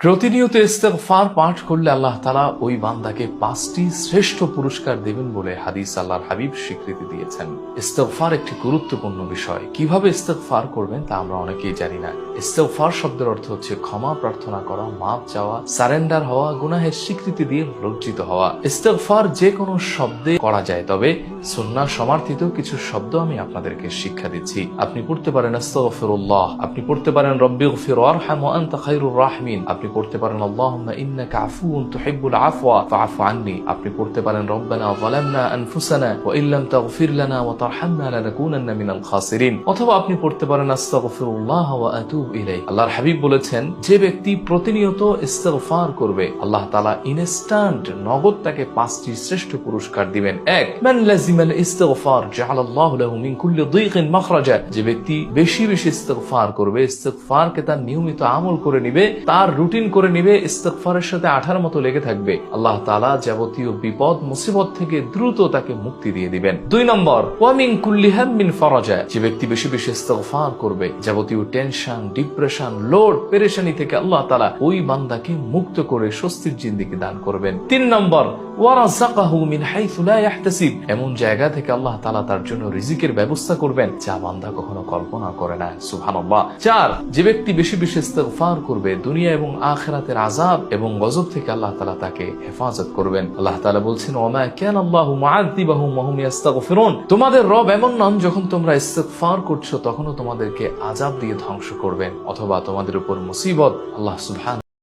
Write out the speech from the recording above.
প্রতিনিয়ত ইস্তেগফার পাঠ করলে আল্লাহ তাআলা ওই বান্দাকে 5টি শ্রেষ্ঠ পুরস্কার দেবেন বলে হাদিস আল্লাহর হাবিব স্বীকৃতি দিয়েছেন। ইস্তেগফার একটি গুরুত্বপূর্ণ বিষয়। কিভাবে ইস্তেগফার করবেন তা আমরা অনেকেই জানি না। ইস্তেগফার শব্দের অর্থ হচ্ছে ক্ষমা প্রার্থনা করা, মাপ চাওয়া, সারেন্ডার হওয়া, গুনাহের স্বীকৃতি দিয়ে লজ্জিত হওয়া। ইস্তেগফার যে কোনো শব্দে করা যায়, তবে সুন্নাহ সমর্থিত কিছু শব্দ আমি আপনাদেরকে শিক্ষা দিচ্ছি। আপনি পড়তে পারেন আস্তাগফিরুল্লাহ, আপনি পড়তে পারেন রব্বিগফির ওয়ারহাম ওয়া আনতা খায়রুর রাহিমিন, আপনি পড়তে পারেন আল্লাহুম্মা ইন্নাকা আফুউন তুহিব্বুল আফওয়া ফাআফু আন্নি, আপনি পড়তে পারেন রব্বানা যালামনা আনফুসানা ওয়া ইল্লাম তাগফির লানা ওয়া তারহামনা লানাকুনান্না মিনাল খাসিরিন, অথবা আপনি পড়তে পারেন আস্তাগফিরুল্লাহ ওয়া আতুবু ইলাইহি। আল্লাহর হাবিব বলেছেন, যে ব্যক্তি প্রতিনিয়ত ইস্তেগফার করবে আল্লাহ তাআলা ইনস্ট্যান্ট নগদ তাকে 5টি শ্রেষ্ঠ পুরস্কার দিবেন। 1, মান লাজিমাল ইস্তেগফার জাআলাল্লাহু লাহু মিন কুল্লি দীকিন মাখরাজা, যে ব্যক্তি বেশি বেশি ইস্তেগফার করবে, ইস্তেগফারকে তার নিয়মিত আমল করে নিবে, তার রুটিন করে নিবে, ইস্তেগফারের সাথে আঠার মতো লেগে থাকবে, আল্লাহ তাআলা যাবতীয় বিপদ মুসিবত থেকে দ্রুত তাকে মুক্তি দিয়ে দিবেন। 2 নম্বর, ওয়া মিন কুল্লি হাম্মিন ফারাজা, যে ব্যক্তি বেশি বেশি ইস্তেগফার করবে যাবতীয় টেনশন, ডিপ্রেশন, লোড, পেরেশানি থেকে আল্লাহ তাআলা ওই বান্দাকে মুক্ত করে স্বস্তির জিন্দেগি দান করবেন। 3 নম্বর, ওয়া রাযাকাহু মিন হাইসু লা ইয়াহতাসিব, এমন জায়গা থেকে আল্লাহ তাআলা তার জন্য রিজিকের ব্যবস্থা করবেন যা বান্দা কখনো কল্পনা করে না। সুবহানাল্লাহ। 4, যে ব্যক্তি বেশি বেশি ইস্তেগফার করবে দুনিয়া এবং আখিরাতের আযাব এবং গজব থেকে আল্লাহ তাআলা তাকে হেফাজত করবেন। আল্লাহ তাআলা বলছেন, ওয়া মা কানা আল্লাহু মুআযযিবাহুম ওয়া হুম ইস্তাগফিরুন, তোমাদের রব এমন নন যখন তোমরা ইস্তেগফার করছো তখনও তোমাদেরকে আযাব দিয়ে ধ্বংস করবেন অথবা তোমাদের উপর মুসিবত আল্লাহ সুবহানাহু